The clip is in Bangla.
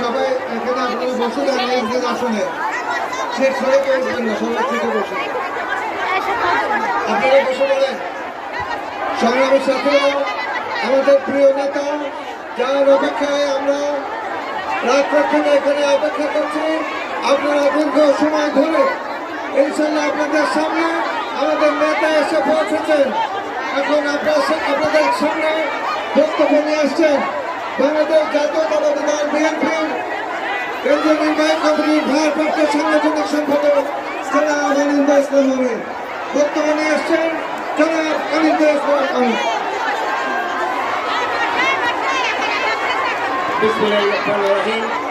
সবাই এখানে আপনারা বসে দেন একদিন আসনে শেষ হয়ে কেউ দেবেন না, সবাই থেকে বসে আপনারা বসে বলেন। সংগ্রামের সাথে আমাদের প্রিয় নেতা যার অপেক্ষায় আমরা রাত থেকে এখানে অপেক্ষা করছি, আপনারা দীর্ঘ সময় ধরে ইনশাল্লাহ আপনাদের সামনে আমাদের নেতা এসে পৌঁছেছেন। এখন আপনাদের সামনে বক্তব্য নিয়ে আসছেন বাংলাদেশ জাতীয়তাবাদী দল বিএনপি কেন্দ্রীয় নির্বাহী কমিটির ভারপ্রাপ্ত সাংগঠনিক সম্পাদক জনাব অনিন্দ্য ইসলাম আমির। বক্তব্য নিয়ে আসছেন জনাব অনিন্দ্য ইসলাম আমির। বিসমিল্লাহির রহমানির রহিম।